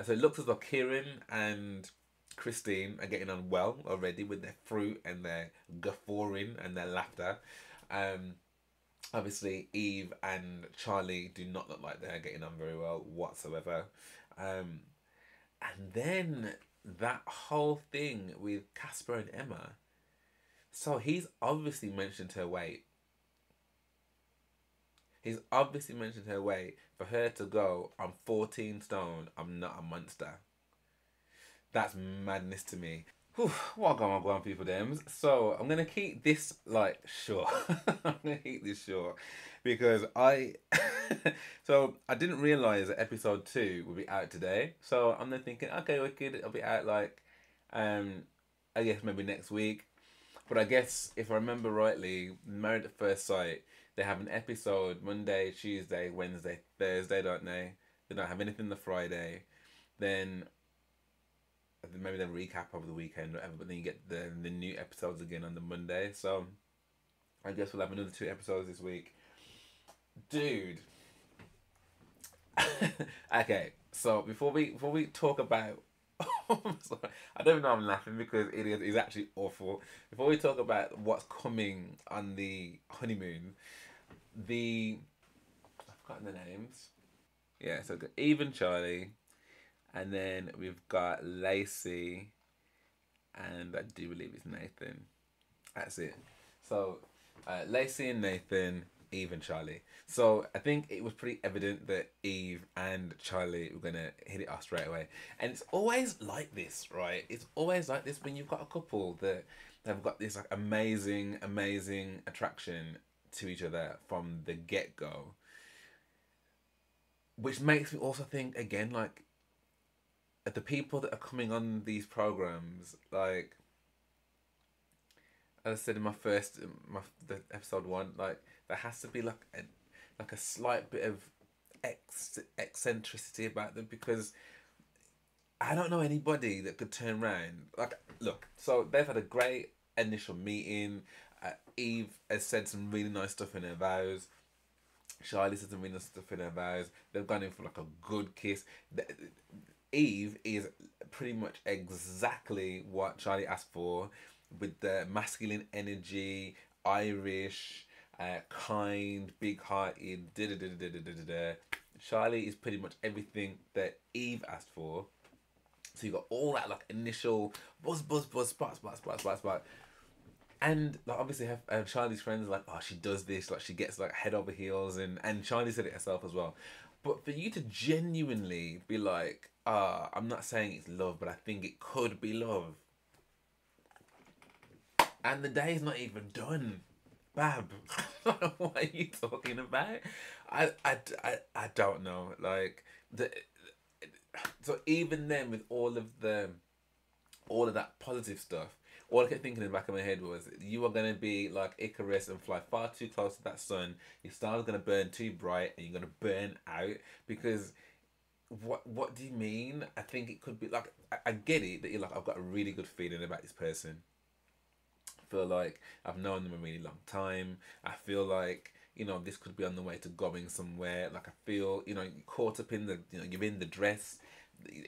So it looks as though Kieran and Christine are getting on well already with their fruit and their guffawing and their laughter. Um, Obviously, Eve and Charlie do not look like they're getting on very well whatsoever. Um, and then that whole thing with Casper and Emma. So he's obviously mentioned her weight. He's obviously mentioned her weight for her to go, I'm 14 stone, I'm not a monster. That's madness to me. Whew, what on, people, Dems. So I'm gonna keep this like short. I'm gonna keep this short because I so I didn't realize that episode 2 would be out today. So I'm then thinking, okay, wicked, it'll be out like um I guess maybe next week. But I guess if I remember rightly, Married at First Sight, they have an episode Monday, Tuesday, Wednesday, Thursday, don't they? They don't have anything the Friday. Then maybe they recap over the weekend or whatever, but then you get the new episodes again on the Monday. So I guess we'll have another 2 episodes this week. Dude. Okay, so before we talk about sorry, I don't know I'm laughing because it is actually awful. Before we talk about what's coming on the honeymoon, the I've forgotten the names. Yeah, so we've got Eve and Charlie, and then we've got Lacey, and I do believe it's Nathan. That's it. So, Lacey and Nathan, Eve and Charlie. So I think it was pretty evident that Eve and Charlie were gonna hit it off straight away. And it's always like this, right? It's always like this when you've got a couple that have got this like amazing, amazing attraction to each other from the get go. Which makes me also think again, like the people that are coming on these programs, like as I said in my first, the episode 1, like there has to be like a slight bit of eccentricity about them because I don't know anybody that could turn around. Like, look, so they've had a great initial meeting. Eve has said some really nice stuff in her vows. Charlie said some really nice stuff in her vows. They've gone in for like a good kiss. Eve is pretty much exactly what Charlie asked for, with the masculine energy, Irish, kind, big hearted, da da da da da da da. Charlie is pretty much everything that Eve asked for. So you got all that like initial buzz, buzz, buzz, spark, spark, spark, spark, spark. And like obviously have Charlie's friends are like, oh, she does this, like she gets like head over heels, and Charlie said it herself as well. But for you to genuinely be like, I'm not saying it's love, but I think it could be love. And the day is not even done. Bab, what are you talking about? I don't know. Like the so even then with all of that positive stuff, all I kept thinking in the back of my head was you are gonna be like Icarus and fly far too close to that sun. Your star's gonna burn too bright and you're gonna burn out because what do you mean? I think it could be like I get it that you're like I've got a really good feeling about this person. I feel like I've known them a really long time. I feel like this could be on the way to going somewhere. Like I feel you're caught up in the you're in the dress,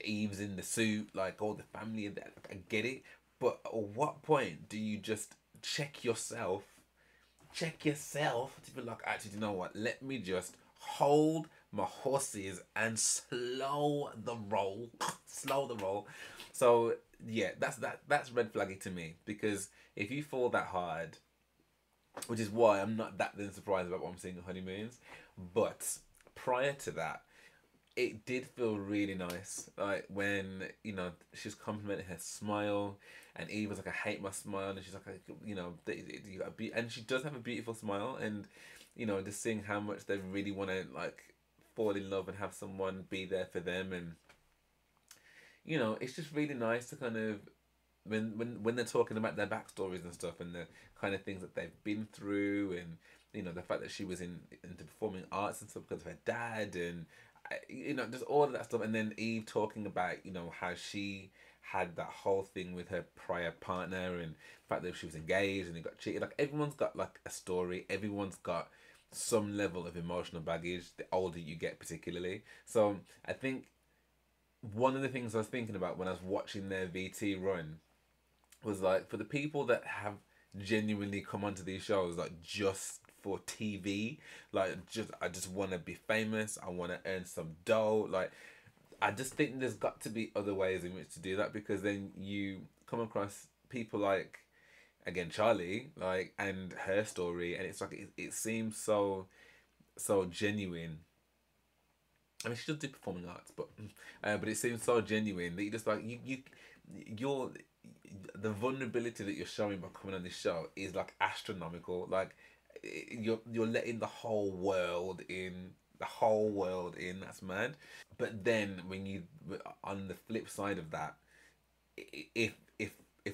Eve's in the suit, like all the family and that. Like, I get it, but at what point do you just check yourself? Check yourself to be like, actually, you know what? Let me just hold my horses and slow the roll, slow the roll. So yeah, that's red flaggy to me because if you fall that hard, which is why I'm not that then surprised about what I'm seeing on honeymoons, but prior to that, it did feel really nice. Like when she's complimenting her smile, and Eve was like, "I hate my smile," and she's like, you got and she does have a beautiful smile, and just seeing how much they really want to like fall in love and have someone be there for them, and it's just really nice to kind of when they're talking about their backstories and stuff and the kind of things that they've been through, and the fact that she was into performing arts and stuff because of her dad, and just all of that stuff, and then Eve talking about how she had that whole thing with her prior partner and the fact that she was engaged and he got cheated. Like everyone's got like a story, everyone's got some level of emotional baggage the older you get, particularly. So I think one of the things I was thinking about when I was watching their VT run was like, for the people that have genuinely come onto these shows like just for TV, like just I just want to be famous, I want to earn some dough, like I just think there's got to be other ways in which to do that, because then you come across people like, again, Charlie, like, and her story, and it's like it seems so genuine. I mean, she does do performing arts, but it seems so genuine that you just like you're the vulnerability that you're showing by coming on this show is like astronomical. Like you're letting the whole world in. That's mad. But then when you, on the flip side of that, if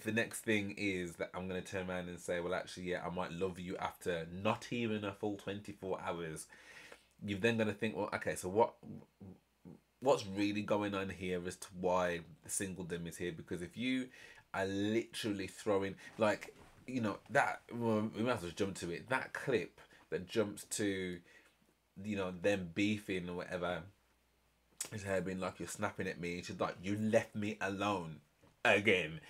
the next thing is that I'm gonna turn around and say, well, actually, yeah, I might love you after not even a full 24 hours, you're then gonna think, well, okay, so what's really going on here as to why the singledom is here? Because if you are literally throwing, like, that, well, we might as well jump to it. That clip that jumps to, them beefing or whatever, is her being like, you're snapping at me. She's like, you left me alone again.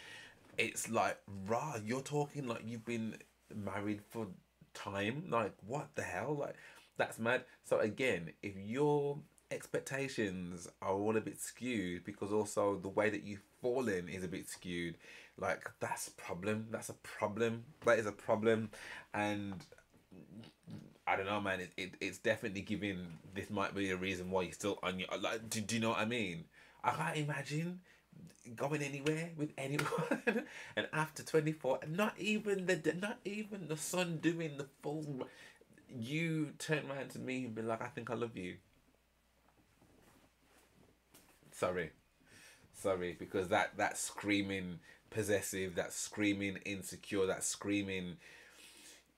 It's like, rah, you're talking like you've been married for time. Like, what the hell? Like, that's mad. So again, if your expectations are all a bit skewed, because also the way that you've fallen is a bit skewed, like, that's a problem. That's a problem. That is a problem. And I don't know, man. It's definitely giving. This might be a reason why you're still on your, like. Do you know what I mean? I can't imagine going anywhere with anyone, and after 24, not even the son doing the full. You turn around to me and be like, I think I love you. Sorry, sorry, because that screaming possessive, that screaming insecure, that screaming.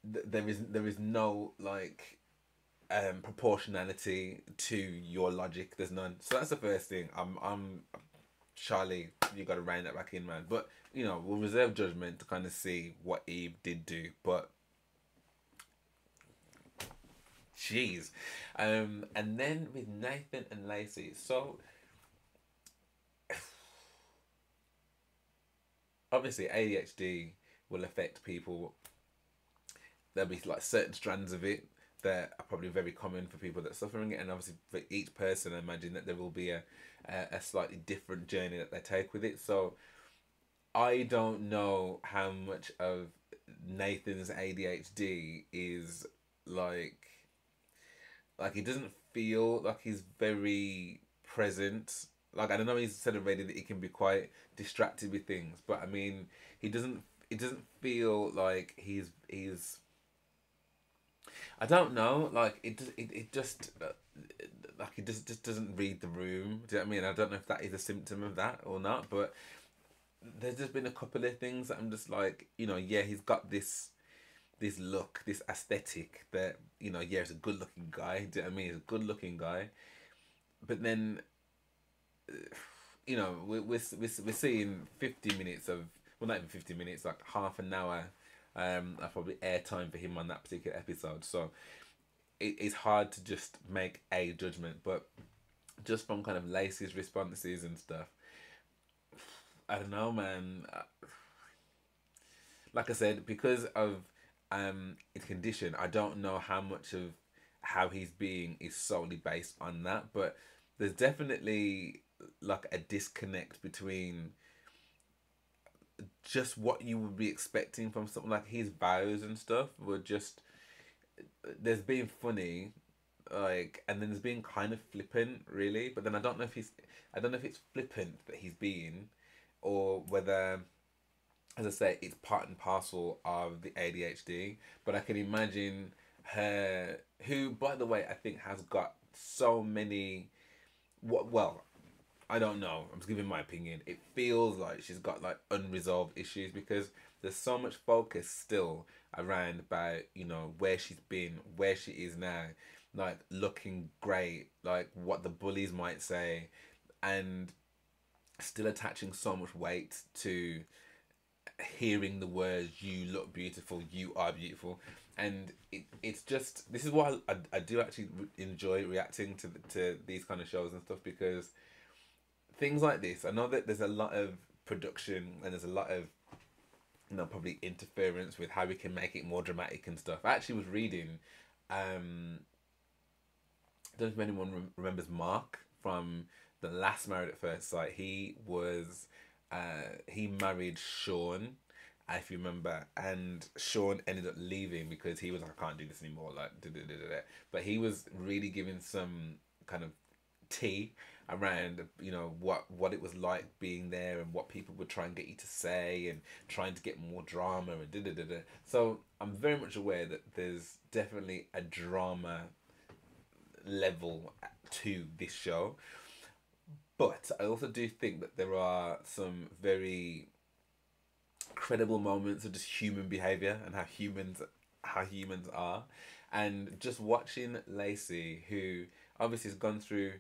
There is no, like, proportionality to your logic. There's none. So that's the first thing. I'm Charlie. You got to rein that back in, man. But we'll reserve judgment to kind of see what Eve did do. But jeez, and then with Nathan and Lacey. So obviously ADHD will affect people. There'll be like certain strands of it that are probably very common for people that are suffering it, and obviously for each person, I imagine that there will be a slightly different journey that they take with it. So I don't know how much of Nathan's ADHD is like he doesn't feel like he's very present. Like, I don't know, he's said already that he can be quite distracted with things, but I mean, he doesn't. It doesn't feel like he's. I don't know. Like it just like he just doesn't read the room. Do you know what I mean? I don't know if that is a symptom of that or not, but there's just been a couple of things that I'm just like, yeah, he's got this look, this aesthetic that, yeah, he's a good looking guy. Do you know what I mean? He's a good looking guy, but then, we're seeing 50 minutes of, well, not even 50 minutes, like half an hour, of probably airtime for him on that particular episode. So it's hard to just make a judgment, but just from kind of Lacey's responses and stuff, I don't know, man. Like I said, because of his condition, I don't know how much of how he's being is solely based on that, but there's definitely like a disconnect between just what you would be expecting from something like his vows and stuff were just, there's being funny, like, and then there's being kind of flippant, really. But then I don't know if it's flippant that he's being, or whether, as I say, it's part and parcel of the ADHD. But I can imagine her, who, by the way, I think has got so many. What? Well, I don't know. I'm just giving my opinion. It feels like she's got like unresolved issues, because there's so much focus still around about, where she's been, where she is now, like looking great, like what the bullies might say, and still attaching so much weight to hearing the words, you look beautiful, you are beautiful. And it's just, this is why I do actually enjoy reacting to these kind of shows and stuff, because things like this. I know that there's a lot of production and there's a lot of, probably interference with how we can make it more dramatic and stuff. I actually was reading, I don't know if anyone remembers Mark from the last Married at First Sight. He married Sean, if you remember, and Sean ended up leaving because he was like, I can't do this anymore, like, da, da, da, da, da. But he was really giving some kind of tea around, what it was like being there and what people would try and get you to say and trying to get more drama and da, da, da, da. So I'm very much aware that there's definitely a drama level to this show, but I also do think that there are some very credible moments of just human behavior and how humans are. And just watching Lacey, who obviously has gone through,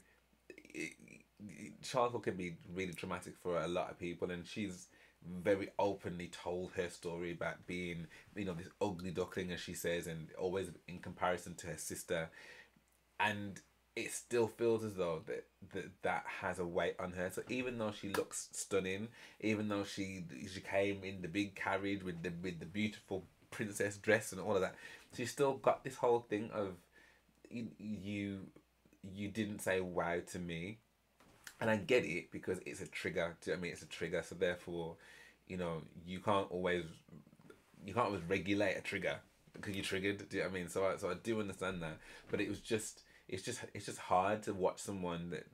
childhood can be really traumatic for a lot of people, and she's very openly told her story about being, this ugly duckling, as she says, and always in comparison to her sister. And it still feels as though that has a weight on her. So even though she looks stunning, even though she came in the big carriage with the beautiful princess dress and all of that, she's still got this whole thing of, you didn't say wow to me. And I get it, because it's a trigger. Do you know what I mean? It's a trigger. So therefore, you can't always regulate a trigger because you're triggered. Do you know what I mean? So I do understand that, but it just hard to watch someone that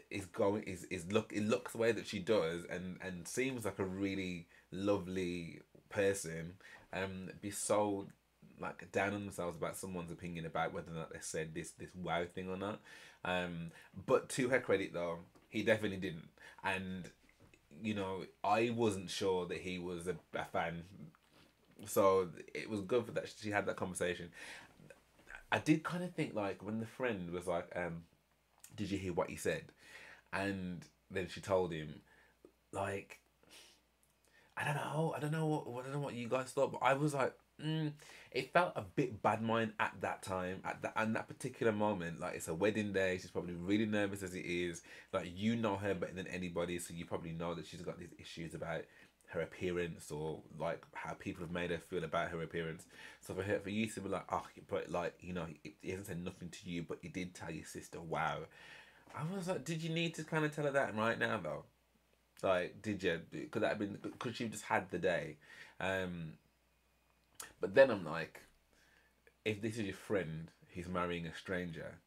it looks the way that she does, and seems like a really lovely person, be so like down on themselves about someone's opinion about whether or not they said this wow thing or not. But to her credit though, he definitely didn't. And I wasn't sure that he was a fan, so it was good for that she had that conversation. I did kind of think, like, when the friend was like, did you hear what he said? And then she told him, like, I don't know what you guys thought, but I was like, it felt a bit bad mind at that time, at that particular moment. Like, it's a wedding day, she's probably really nervous as it is. Like, you know her better than anybody, so you probably know that she's got these issues about her appearance, or like how people have made her feel about her appearance. So for you to be like, oh, but like, he hasn't said nothing to you, but he did tell your sister, wow. I was like, did you need to kind of tell her that right now though? Like, did you? Could that have been? Could she have just had the day? But then I'm like, if this is your friend who's marrying a stranger,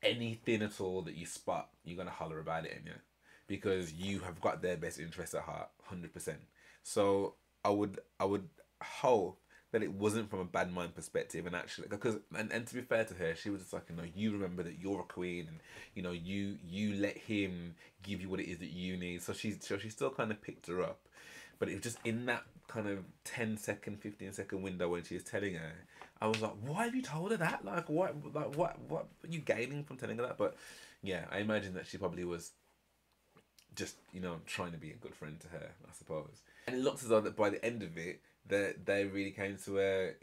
anything at all that you spot, you're gonna holler about it, ain't you? Because you have got their best interest at heart, 100%. So I would hope that it wasn't from a bad mind perspective, and actually, because and to be fair to her, she was just like, you remember that you're a queen, and you let him give you what it is that you need. So she still kind of picked her up, but it was just in that kind of 10-second, 15-second window when she was telling her, I was like, why have you told her that? Like, what are you gaining from telling her that? But yeah, I imagine that she probably was just, trying to be a good friend to her, I suppose. And it looks as though that by the end of it, that they really came to a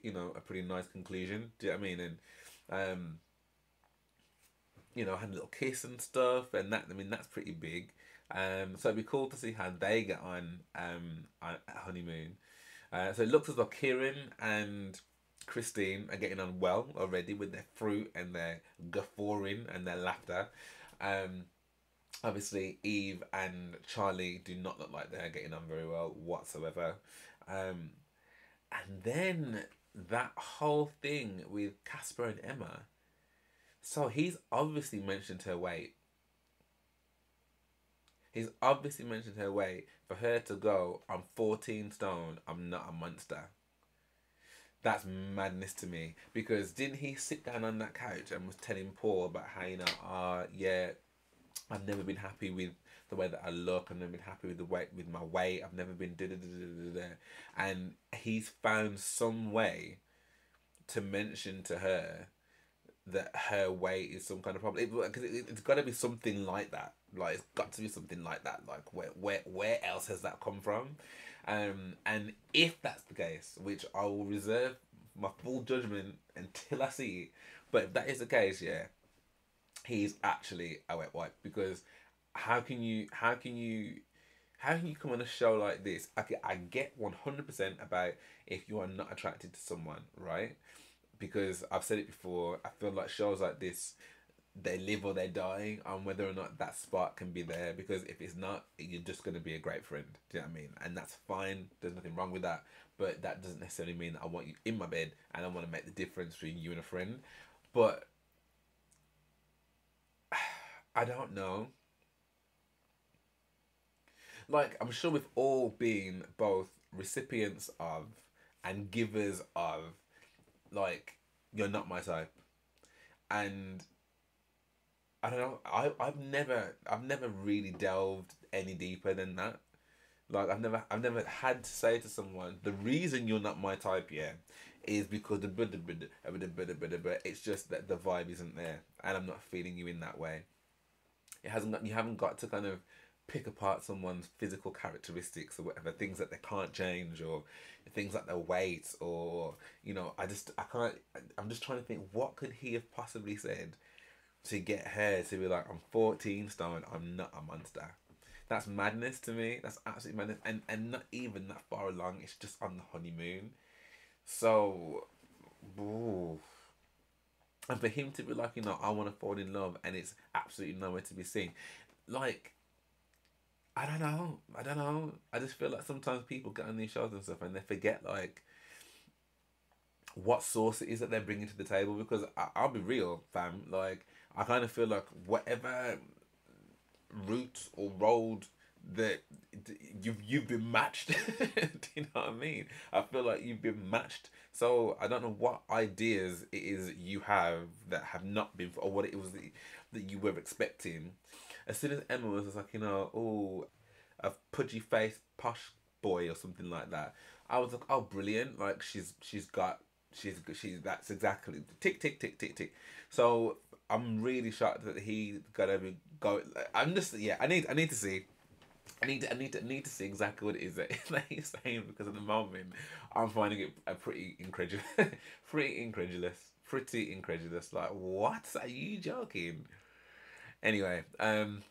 pretty nice conclusion. Do you know what I mean? And had a little kiss and stuff, and that's pretty big. So it'd be cool to see how they get on at honeymoon. So it looks as though Kieran and Christine are getting on well already with their fruit and their guffawing and their laughter. Obviously, Eve and Charlie do not look like they're getting on very well whatsoever. And then that whole thing with Casper and Emma. So he's obviously mentioned her weight. He's obviously mentioned her weight for her to go, I'm 14 stone, I'm not a monster. That's madness to me. Because didn't he sit down on that couch and was telling Paul about how, yeah, I've never been happy with the way that I look. I've never been happy with my weight. I've never been da. And he's found some way to mention to her that her weight is some kind of problem. Because it's got to be something like that. Like, it's got to be something like that. Like, where else has that come from? And if that's the case, which I will reserve my full judgment until I see it, but if that is the case, yeah, he's actually a wet wipe, because how can you come on a show like this? Okay, I get 100% about if you are not attracted to someone, right? Because I've said it before, I feel like shows like this, they live or they die on whether or not that spark can be there. Because if it's not, you're just going to be a great friend. Do you know what I mean? And that's fine. There's nothing wrong with that. But that doesn't necessarily mean that I want you in my bed and I want to make the difference between you and a friend. But I don't know. Like, I'm sure we've all been both recipients of and givers of, like, you're not my type. And I don't know. I've never really delved any deeper than that. Like, I've never had to say to someone, the reason you're not my type, yeah, is because it's just that the vibe isn't there, and I'm not feeling you in that way. You haven't got to kind of pick apart someone's physical characteristics or whatever, things that they can't change, or things like their weight, or I can't. I'm just trying to think, what could he have possibly said to get her to be like, I'm 14 stone, I'm not a monster. That's madness to me. That's absolutely madness, and not even that far along. It's just on the honeymoon. So, ooh. And for him to be like, I want to fall in love, and it's absolutely nowhere to be seen. Like, I don't know. I don't know. I just feel like sometimes people get on these shows and stuff, and they forget, like, what sauce it is that they're bringing to the table. Because I'll be real, fam. Like, I kind of feel like whatever route or road that you've been matched. Do you know what I mean? I feel like you've been matched. So I don't know what ideas it is you have that have not been, or what it was that you were expecting. As soon as Emma was like, oh, a pudgy faced posh boy or something like that, I was like, oh, brilliant. Like, she's that's exactly tick tick tick tick tick. So I'm really shocked that he gotta go. I'm just, yeah. I need to see. I need to see exactly what it is that he's saying, because at the moment I'm finding it a pretty incredulous, pretty incredulous. Like, what? Are you joking? Anyway, I'm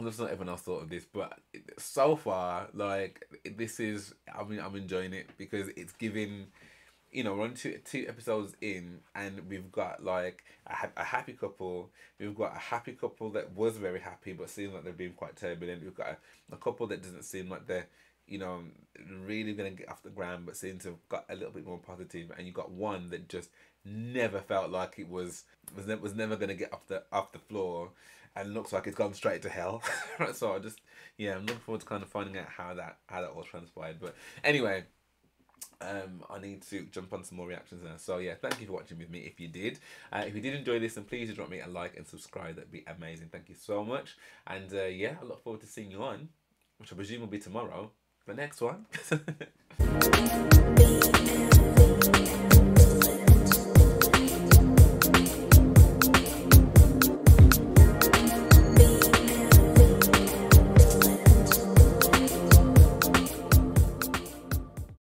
just not everyone else thought of this, but so far, like, this is, I'm enjoying it, because it's giving. We're on two episodes in, and we've got like a happy couple. We've got a happy couple that was very happy, but seems like they've been quite turbulent. We've got a couple that doesn't seem like they're, really gonna get off the ground, but seems to have got a little bit more positive. And you've got one that just never felt like it was never gonna get off the floor, and looks like it's gone straight to hell. So I'm looking forward to kind of finding out how that all transpired. But anyway. I need to jump on some more reactions now. So yeah, thank you for watching with me. If you did, if you did enjoy this, then please drop me a like and subscribe. That'd be amazing. Thank you so much. And yeah, I look forward to seeing you on, which I presume will be tomorrow, the next one.